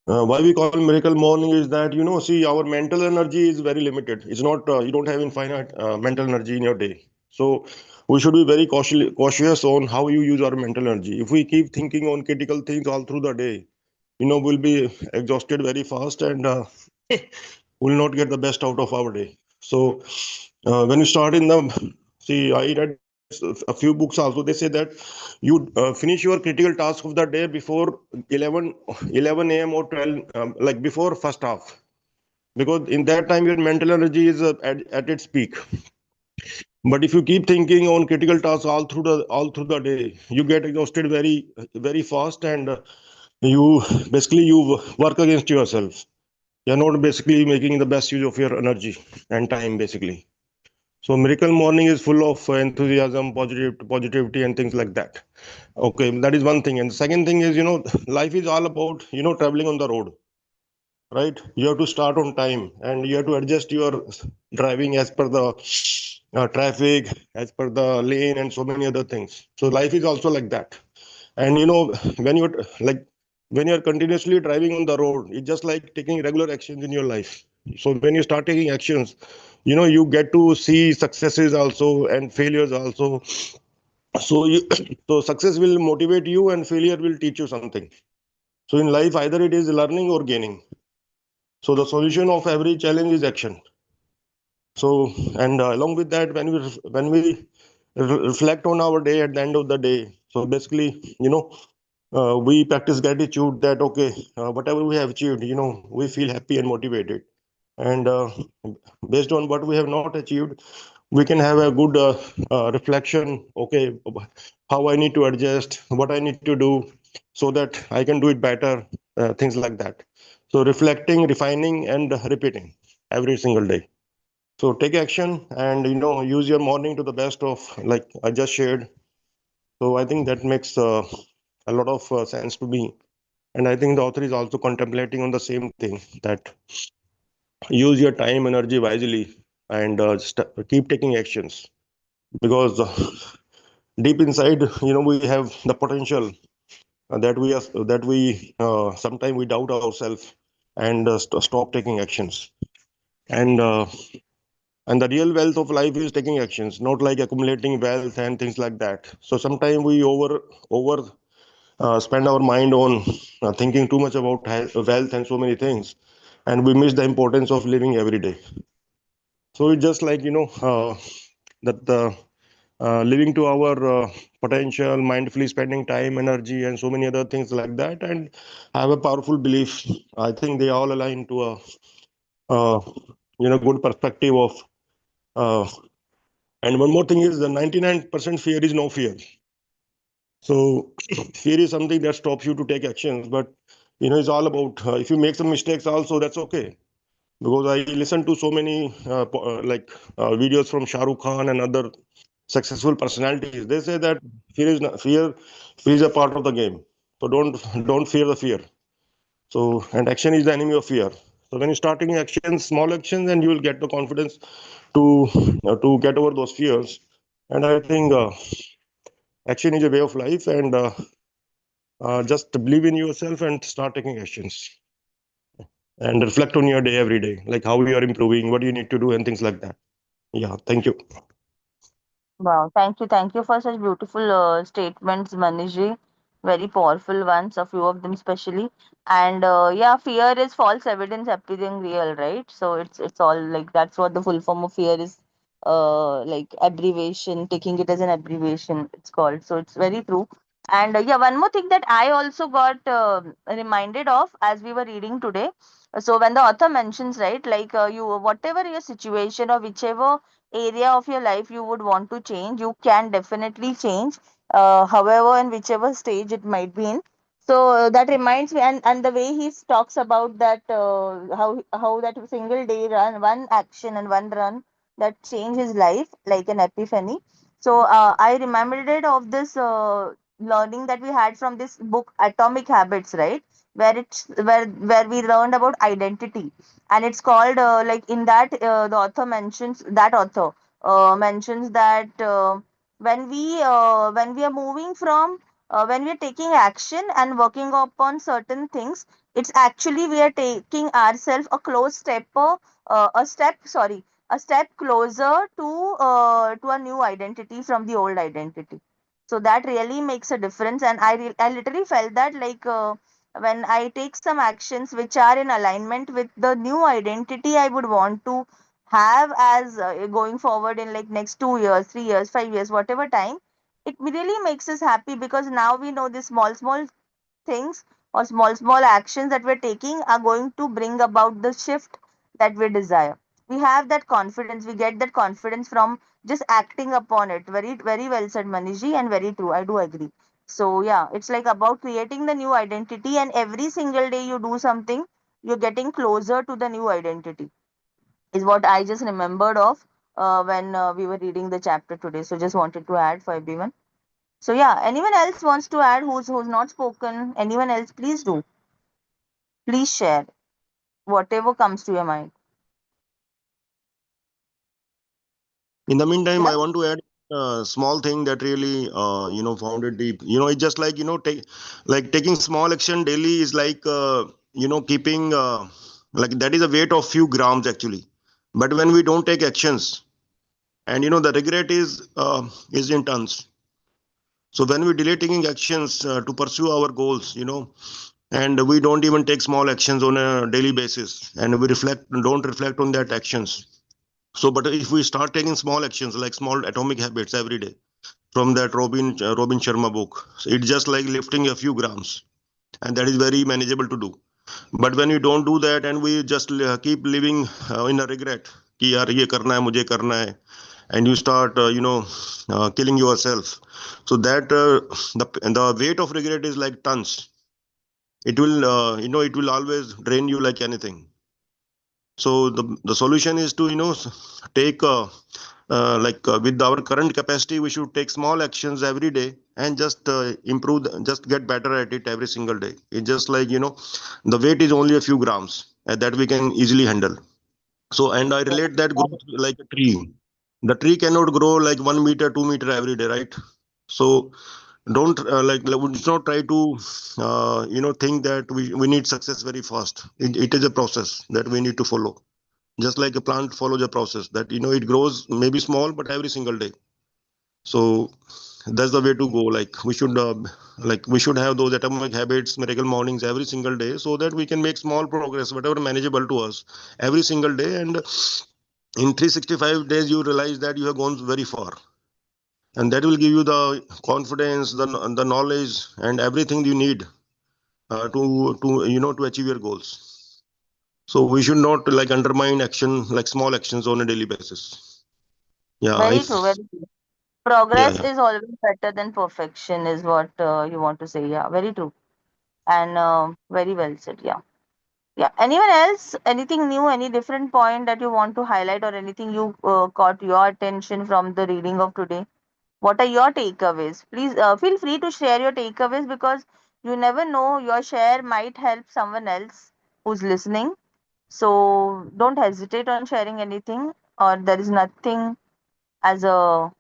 why we call miracle morning is that, see, our mental energy is very limited. It's not, you don't have infinite mental energy in your day. So we should be very cautious on how you use our mental energy. If we keep thinking on critical things all through the day, we'll be exhausted very fast, and will not get the best out of our day. So when you start in the, see, I read a few books also. They say that you finish your critical task of the day before 11 a.m. or 12, like before first half, because in that time your mental energy is at its peak. But if you keep thinking on critical tasks all through the day, you get exhausted very fast, and you basically you work against yourself. You're not basically making the best use of your energy and time, basically. So miracle morning is full of enthusiasm, positivity, and things like that. Okay, that is one thing. And the second thing is, life is all about, traveling on the road, right? You have to start on time, and you have to adjust your driving as per the traffic, as per the lane, and so many other things. So life is also like that. And when you're like when you're continuously driving on the road, it's just like taking regular actions in your life. So when you start taking actions, you get to see successes also and failures also. So so success will motivate you, and failure will teach you something. So in life, either it is learning or gaining. So the solution of every challenge is action. So, and along with that, when we reflect on our day at the end of the day, so basically, we practice gratitude, that okay, whatever we have achieved, we feel happy and motivated. And based on what we have not achieved, we can have a good reflection. Okay, how I need to adjust, what I need to do, so that I can do it better, things like that. So reflecting, refining, and repeating every single day. So take action, and use your morning to the best of, like I just shared. So I think that makes a lot of sense to me. And I think the author is also contemplating on the same thing, that use your time, energy wisely, and keep taking actions, because deep inside, we have the potential, that we sometimes we doubt ourselves, and stop taking actions. And the real wealth of life is taking actions, not like accumulating wealth and things like that. So sometimes we over spend our mind on thinking too much about wealth and so many things, and we miss the importance of living every day. So it's just like that the living to our potential, mindfully spending time, energy, and so many other things like that, and I have a powerful belief. I think they all align to a uh, good perspective of. Uh, and one more thing is the 99% fear is no fear. So fear is something that stops you to take actions, but it's all about if you make some mistakes also, that's okay. Because I listen to so many videos from Shah Rukh Khan and other successful personalities. They say that fear is not, fear is a part of the game. So don't fear the fear. So, and action is the enemy of fear. So when you start taking actions, small actions, and you will get the confidence to get over those fears. And I think action is a way of life, and just believe in yourself and start taking actions and reflect on your day every day, like how you are improving, what you need to do, and things like that. Yeah, thank you. Wow, thank you. Thank you for such beautiful statements, Manishji. Very powerful ones, a few of them especially. And yeah, fear is false evidence appearing real, right? So it's all like that's what the full form of fear is, like abbreviation, taking it as an abbreviation, it's called. So it's very true. And yeah, one more thing that I also got reminded of as we were reading today. So when the author mentions, right, like you, whatever your situation or whichever area of your life you would want to change, you can definitely change, however and whichever stage it might be in. So that reminds me, and the way he talks about that, how that single day run, one action and one run that changed his life like an epiphany. So I remembered of this learning that we had from this book Atomic Habits, right, where where we learned about identity. And it's called like in that the author mentions that author mentions that when we are moving from when we are taking action and working upon certain things, it's actually we are taking ourselves a close step a step, sorry, a step closer to a new identity from the old identity. So that really makes a difference. And I literally felt that, like when I take some actions which are in alignment with the new identity I would want to have as going forward in like next 2 years, 3 years, 5 years, whatever time, it really makes us happy because now we know the small things or small actions that we're taking are going to bring about the shift that we desire. We have that confidence, we get that confidence from just acting upon it. Very well said, Manishji, and very true, I do agree. So yeah, it's like about creating the new identity, and every single day you do something, you're getting closer to the new identity, is what I just remembered of when we were reading the chapter today. So just wanted to add for everyone. So yeah, anyone else wants to add who's not spoken? Anyone else? Please do. Please share whatever comes to your mind. In the meantime, Yeah. I want to add a small thing that really, found it deep. It's just like, taking small action daily is like, keeping, like that is a weight of few grams actually. But when we don't take actions, and the regret is in tons. So when we delay taking actions to pursue our goals, and we don't even take small actions on a daily basis, and we don't reflect on that actions. So, but if we start taking small actions like small atomic habits every day, from that Robin Sharma book, so it's just like lifting a few grams, and that is very manageable to do. But when you don't do that, and we just keep living in a regret, कि यार ये करना है मुझे करना है, and you start killing yourself. So that the weight of regret is like tons. It will it will always drain you like anything. So the solution is to take with our current capacity, we should take small actions every day and just improve, just get better at it every single day. It's just like the weight is only a few grams that we can easily handle. So, and I relate that growth like a tree. The tree cannot grow like 1 meter, 2 meter every day, right? So don't we should not try to think that we need success very fast. It is a process that we need to follow. Just like a plant follows a process that it grows maybe small, but every single day. So that's the way to go. We should have those atomic habits, miracle mornings every single day, so that we can make small progress, whatever manageable to us, every single day. And in 365 days you realize that you have gone very far, and that will give you the confidence, the knowledge, and everything you need to achieve your goals. So we should not like undermine action, like small actions on a daily basis. Yeah, Very if true, very true. yeah, Progress yeah. is always better than perfection, is what you want to say. Yeah, very true. And very well said. Yeah. Yeah. Anyone else? Anything new? Any different point that you want to highlight, or anything you caught your attention from the reading of today? What are your takeaways? Please feel free to share your takeaways, because you never know, your share might help someone else who's listening. So don't hesitate on sharing anything, or there is nothing as a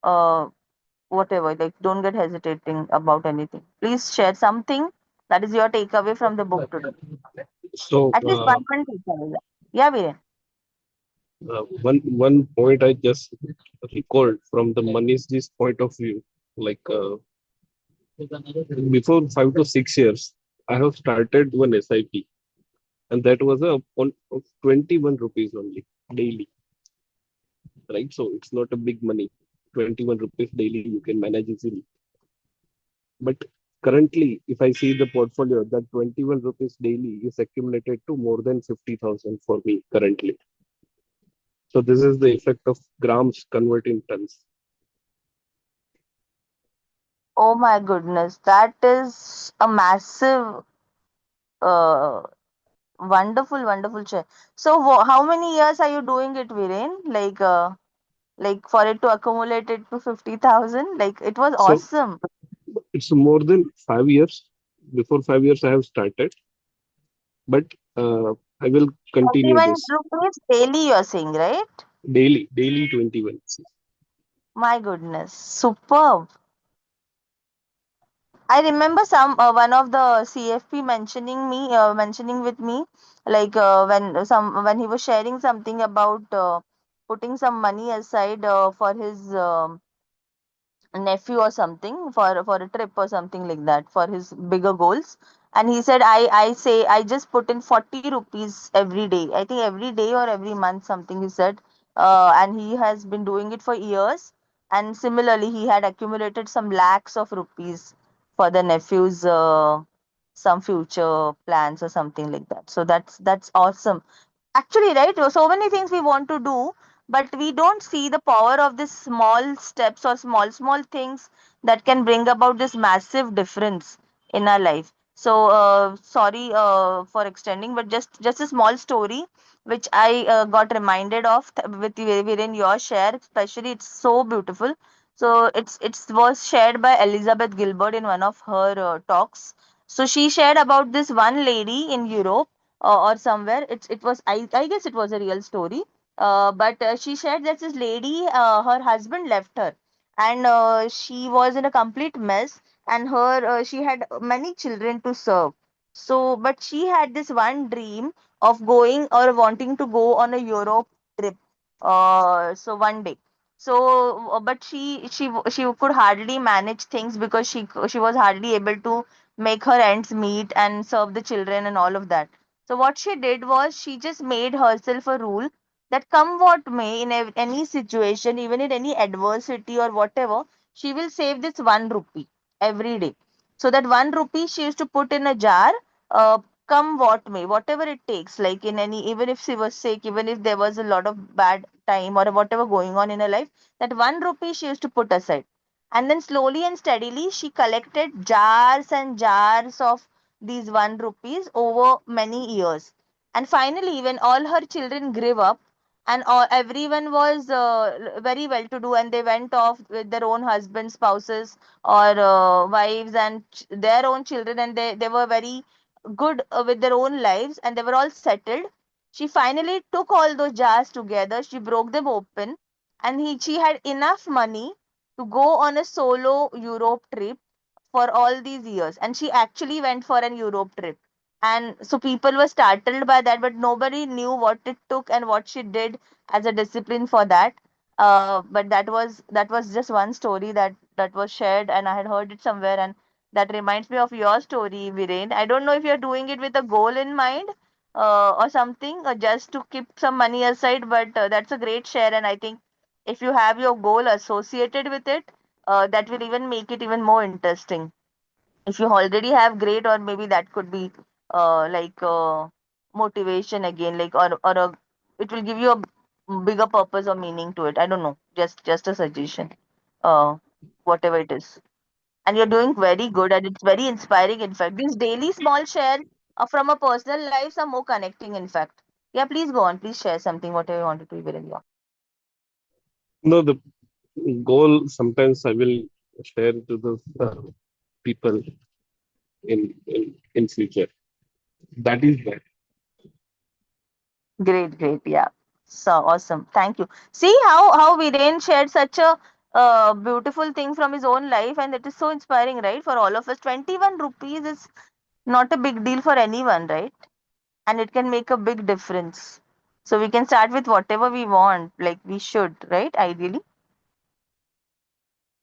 uh, whatever. Like, don't get hesitating about anything. Please share something that is your takeaway from the book today. So, At least one takeaway. Yeah, Viren. one point I just recalled from the Manishji's point of view, like before 5 to 6 years, I have started one SIP, and that was a on of 21 rupees only daily, right? So it's not a big money. 21 rupees daily you can manage easily. But currently, if I see the portfolio, that 21 rupees daily is accumulated to more than 50,000 for me currently. So this is the effect of grams converting tons. Oh my goodness, that is a massive, uh, wonderful, wonderful share. So, how many years are you doing it, Viren? Like for it to accumulate it to 50,000? Like, it was So awesome. it's more than 5 years. Before 5 years, I have started, but I will continue 21 this rupees daily, you're saying, right? daily 21. My goodness, superb. I remember one of the CFP mentioning with me, like when he was sharing something about putting some money aside for his nephew or something, for a trip or something like that, for his bigger goals. And he said, I just put in 40 rupees every day, I think every day or every month, something he said. And he has been doing it for years, and similarly he had accumulated some lakhs of rupees for the nephew's some future plans or something like that. So that's awesome. Actually, right? So many things we want to do, but we don't see the power of these small steps or small things that can bring about this massive difference in our life. So, sorry for extending, but just a small story which I got reminded of within your share. Especially, it's so beautiful. So it's was shared by Elizabeth Gilbert in one of her talks. So she shared about this one lady in Europe or somewhere. It was, I guess it was a real story. But she shared that this lady, her husband left her, and she was in a complete mess, and her she had many children to serve. So, but she had this one dream of going or wanting to go on a Europe trip. So one day. So, but she could hardly manage things, because she was hardly able to make her ends meet and serve the children and all of that. So what she did was, she just made herself a rule that come what may, in any situation, even in any adversity or whatever, she will save this 1 rupee every day. So that 1 rupee she used to put in a jar, uh, come what may, whatever it takes, like in any, even if she was sick, even if there was a lot of bad time or whatever going on in her life, that 1 rupee she used to put aside. And then slowly and steadily she collected jars and jars of these 1 rupees over many years. And finally, when all her children grew up, and everyone was very well to do, and they went off with their own husbands, spouses, or wives, and their own children, and they were very good with their own lives, and they were all settled. She finally took all those jars together, she broke them open, and she had enough money to go on a solo Europe trip for all these years. And she actually went for an Europe trip. And so people were startled by that, but nobody knew what it took and what she did as a discipline for that. But that was just one story that that was shared, and I had heard it somewhere, and that reminds me of your story, Viren. I don't know if you're doing it with a goal in mind, or something, or just to keep some money aside, but that's a great share, and I think if you have your goal associated with it, that will even make it even more interesting. If you already have, great, or maybe that could be like motivation again, like, or it will give you a bigger purpose or meaning to it. I don't know, just a suggestion, uh whatever it is. And you're doing very good, and it's very inspiring. In fact, these daily small share from a personal lives are more connecting, in fact. Yeah, please go on, please share something, whatever you wanted to be in your. No, the goal sometimes I will share to the people in future. That is that. Great, great. Yeah. So awesome. Thank you. See how Viren shared such a beautiful thing from his own life, and it is so inspiring, right? For all of us. 21 rupees is not a big deal for anyone, right? And it can make a big difference. So we can start with whatever we want, like we should, right? Ideally.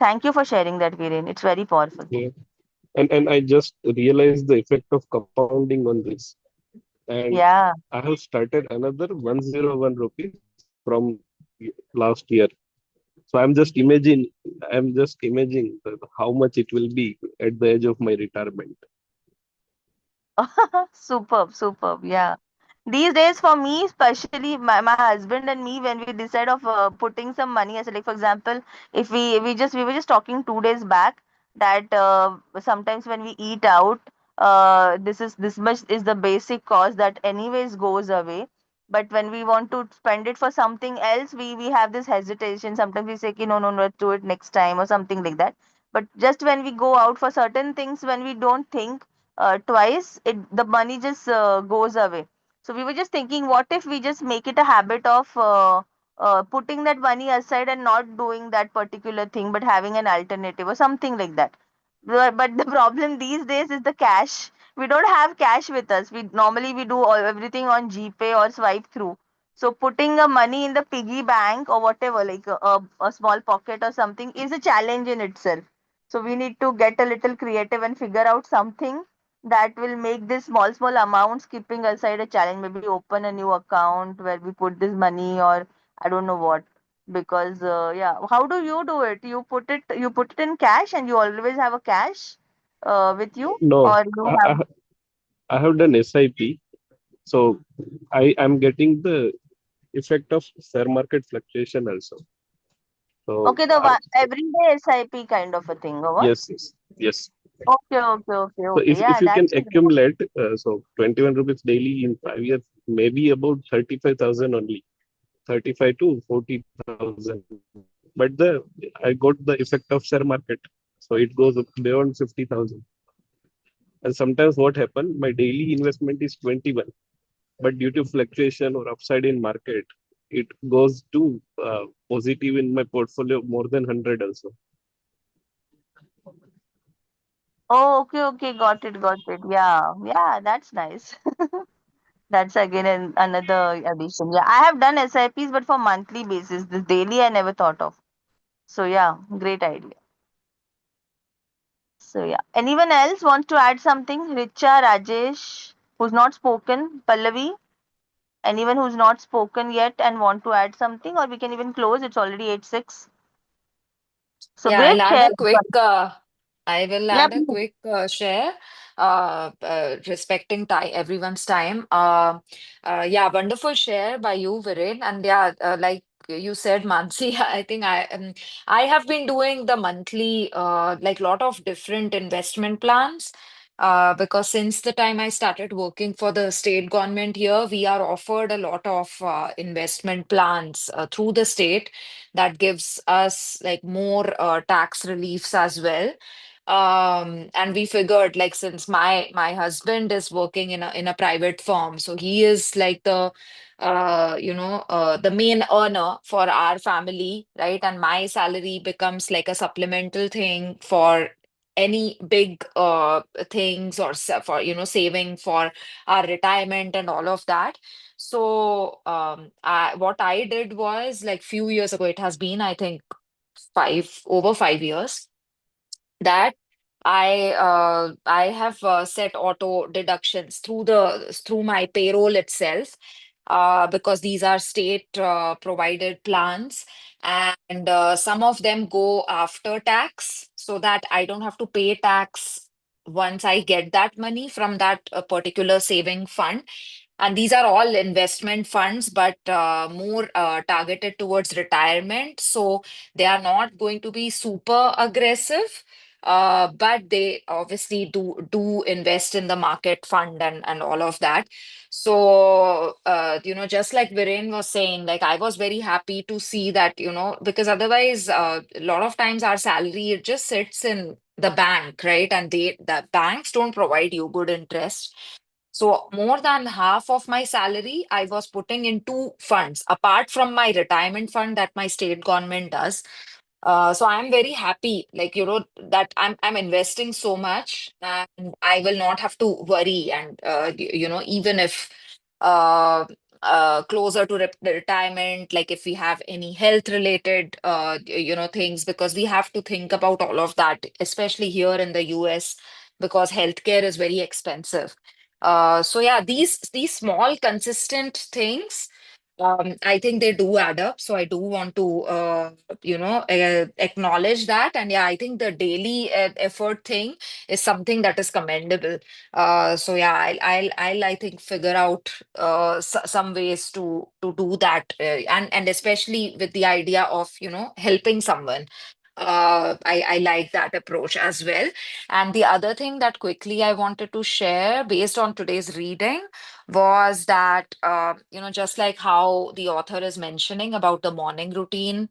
Thank you for sharing that, Viren. It's very powerful. Yeah. And I just realized the effect of compounding on this. And Yeah. I have started another 101 rupees from last year. So I'm just imagining how much it will be at the age of my retirement. Superb, superb. Yeah. These days, for me, especially my husband and me, when we decide of putting some money aside, like for example, if we were just talking 2 days back that sometimes when we eat out, this much is the basic cost that anyways goes away. But when we want to spend it for something else, we have this hesitation. Sometimes we say, "Ki, no, no, no, let's do it next time," or something like that. But just when we go out for certain things, when we don't think twice, the money just goes away. So we were just thinking, what if we just make it a habit of putting that money aside and not doing that particular thing, but having an alternative or something like that. But the problem these days is the cash. We don't have cash with us. We do everything on GPay or swipe through. So putting a money in the piggy bank or whatever, like a small pocket or something, is a challenge in itself. So we need to get a little creative and figure out something that will make this small amounts keeping aside a challenge. Maybe open a new account where we put this money, or I don't know what. Because yeah, how do you do it? You put it in cash, and you always have a cash with you, No, or you I, have. I, I have done SIP. So I am getting the effect of share market fluctuation also. So Okay, the one everyday SIP kind of a thing, or what? yes, yes, yes. Okay, okay, okay, So okay. if Yeah, you can that's a great. accumulate, so 21 rupees daily in 5 years, maybe about 35,000 only, 35 to 40,000. But I got the effect of share market, so it goes up beyond 50,000. And sometimes what happen, my daily investment is 21, but due to fluctuation or upside in market, it goes to positive in my portfolio more than 100 also. Oh, okay, okay, got it, got it. Yeah, yeah, that's nice. That's again another addition. Yeah, I have done SIPs, but for monthly basis. This daily I never thought of. So yeah, great idea. So yeah, anyone else wants to add something? Richa, Rajesh, who's not spoken, Pallavi, anyone who's not spoken yet and want to add something, or we can even close. It's already 8:06. So Yeah, I'll great add share. a quick I will Yeah, add a please. quick share respecting time, everyone's time. Yeah, wonderful share by you, Viren. And yeah, like you said, Mansi, I think I have been doing the monthly like lot of different investment plans. Because since the time I started working for the state government here, we are offered a lot of investment plans through the state that gives us like more tax reliefs as well. And we figured, like, since my husband is working in a private firm, so he is like the main earner for our family, right? And my salary becomes like a supplemental thing for any big things, or for saving for our retirement and all of that. So what I did was, like, few years ago, it has been, I think, over 5 years. that I have set auto deductions through my payroll itself, because these are state provided plans, and some of them go after tax, so that I don't have to pay tax once I get that money from that particular saving fund. And these are all investment funds, but more targeted towards retirement. So they are not going to be super aggressive, but they obviously do invest in the market fund and all of that. So just like Viren was saying, like I was very happy to see that, because otherwise, a lot of times our salary, it just sits in the bank, right? And the banks don't provide you good interest. So more than half of my salary, I was putting into funds apart from my retirement fund that my state government does. So I'm very happy, like, that I'm investing so much, and I will not have to worry. And even if uh, closer to retirement, like if we have any health related things, because we have to think about all of that, especially here in the US, because healthcare is very expensive. So yeah, these small consistent things, I think they do add up. So I do want to, acknowledge that. And yeah, I think the daily effort thing is something that is commendable. So yeah, I think figure out some ways to do that, and especially with the idea of helping someone. I like that approach as well. And the other thing that quickly I wanted to share based on today's reading was that, just like how the author is mentioning about the morning routine,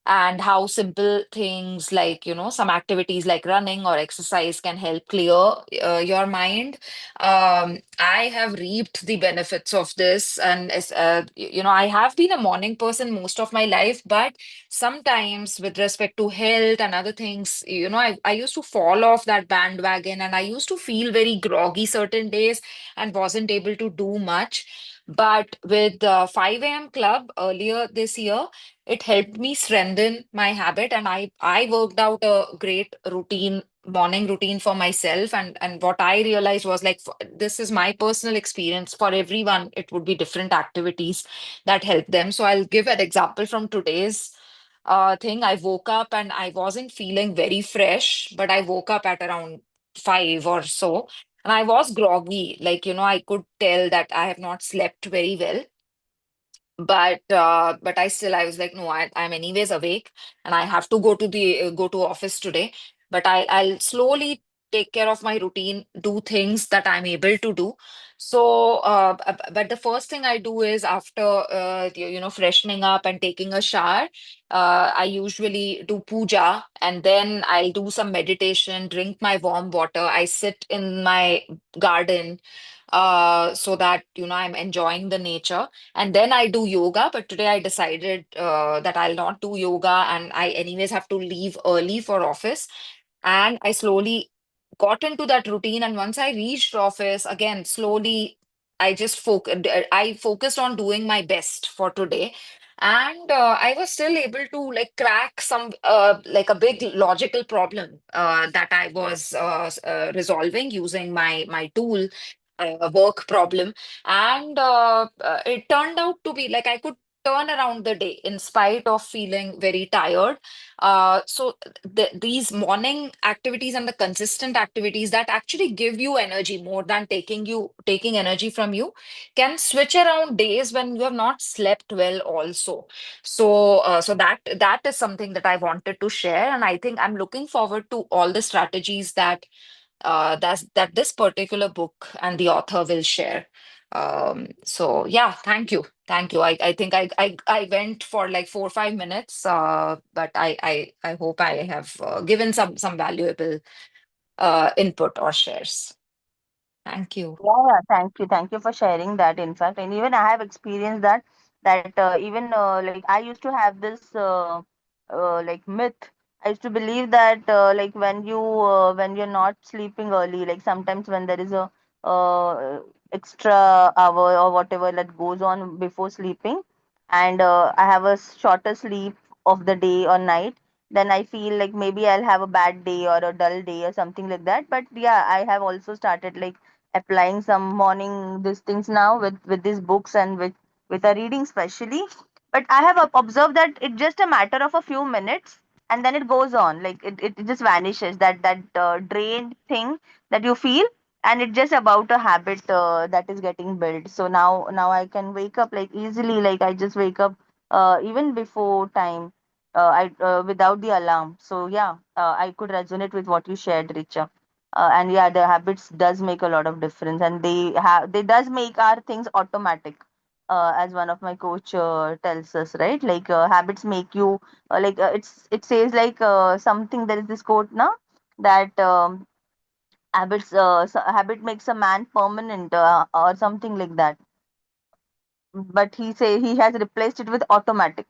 and how simple things like, some activities like running or exercise can help clear your mind. I have reaped the benefits of this, and I have been a morning person most of my life, but sometimes with respect to health and other things, I used to fall off that bandwagon, and I used to feel very groggy certain days and wasn't able to do much. But with the 5 a.m. club earlier this year, it helped me strengthen my habit, and I worked out a great routine, morning routine for myself. And what I realized was, like, this is my personal experience. For everyone, it would be different activities that help them. So I'll give an example from today's thing. I woke up and I wasn't feeling very fresh, but I woke up at around 5 or so, and I was groggy. Like, I could tell that I have not slept very well, but I was like, no, I'm anyways awake, and I have to go to office today. But I'll slowly take care of my routine, do things that I'm able to do. So but the first thing I do is, after freshening up and taking a shower, I usually do puja, and then I'll do some meditation, drink my warm water. I sit in my garden, so that I'm enjoying the nature, and then I do yoga. But today I decided that I'll not do yoga, and I anyways have to leave early for office. And I slowly got into that routine. And once I reached office, again, slowly, I focused on doing my best for today. And I was still able to, like, crack some like a big logical problem that I was resolving using my tool, work problem. And it turned out to be like I could turn around the day in spite of feeling very tired. So these morning activities and the consistent activities that actually give you energy more than taking energy from you, can switch around days when you have not slept well also. So that is something that I wanted to share, and I think I'm looking forward to all the strategies that this particular book and the author will share. So yeah, thank you. I think I went for like 4 or 5 minutes, but I hope I have given some valuable input or shares. Thank you. Yeah, thank you for sharing that. In fact, and even I have experienced that even like I used to have this like myth. I used to believe that like when you're not sleeping early, like sometimes when there is a extra hour or whatever that goes on before sleeping, and I have a shorter sleep of the day or night. then I feel like maybe I'll have a bad day or a dull day or something like that. But yeah, I have also started like applying some morning these things now with these books and with a reading specially. But I have observed that it's just a matter of a few minutes, and then it goes on, like it just vanishes, that drained thing that you feel, and it's just about a habit that is getting built. So now I can wake up like easily, like I just wake up even before time, I without the alarm. So yeah, I could resonate with what you shared, Richa. And yeah, the habits does make a lot of difference, and they does make our things automatic. As one of my coach tells us, right? Like habits make you it says like something. There is this quote now that habit makes a man permanent, or something like that. But he say he has replaced it with automatic.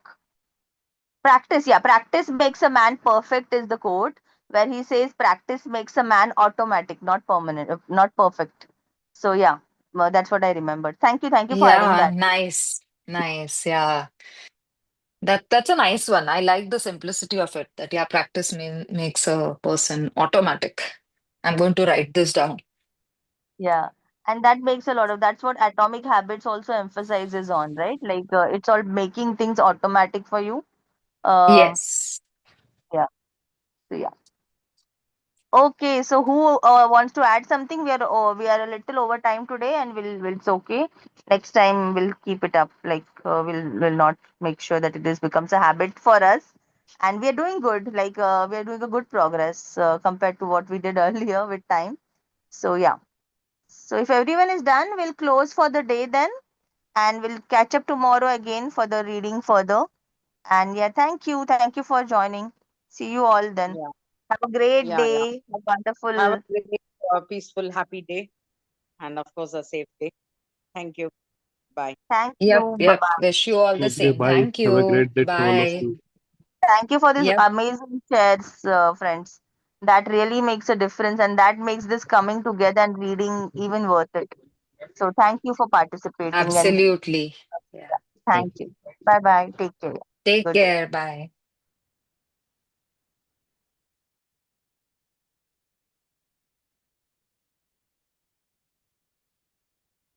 Practice, yeah, practice makes a man perfect is the quote, where he says practice makes a man automatic, not permanent, not perfect. So yeah, that's what I remembered. Thank you for adding Yeah, that. nice. Nice. Yeah. That's a nice one. I like the simplicity of it. That yeah, practice makes a person automatic. I'm going to write this down. Yeah, and that makes a lot of, that's what Atomic Habits also emphasizes on, right? Like it's all making things automatic for you. Um, Yes. yeah. So yeah. Okay, so who wants to add something? We are a little over time today, and it's okay. Next time we'll keep it up. Like we'll not make sure that it is becomes a habit for us, and we are doing good. Like we are doing a good progress compared to what we did earlier with time. So yeah. So if everyone is done, we'll close for the day then, and we'll catch up tomorrow again for the reading further. And yeah, thank you for joining. See you all then. Yeah, Have a great yeah, yeah. day. A Have a wonderful. great, peaceful, happy day, and of course, a safe day. Thank you. Bye. Thank Yep, you. Bye yep. bye. Wish you all the Okay, same. bye. Thank Have a you. great day to all of Bye. you. Thank you for this Yep, amazing shares, friends. That really makes a difference, and that makes this coming together and reading even worth it. So thank you for participating, and absolutely. Yeah. Thank thank you. you. Bye bye. Take care. Take Good day. care. Bye.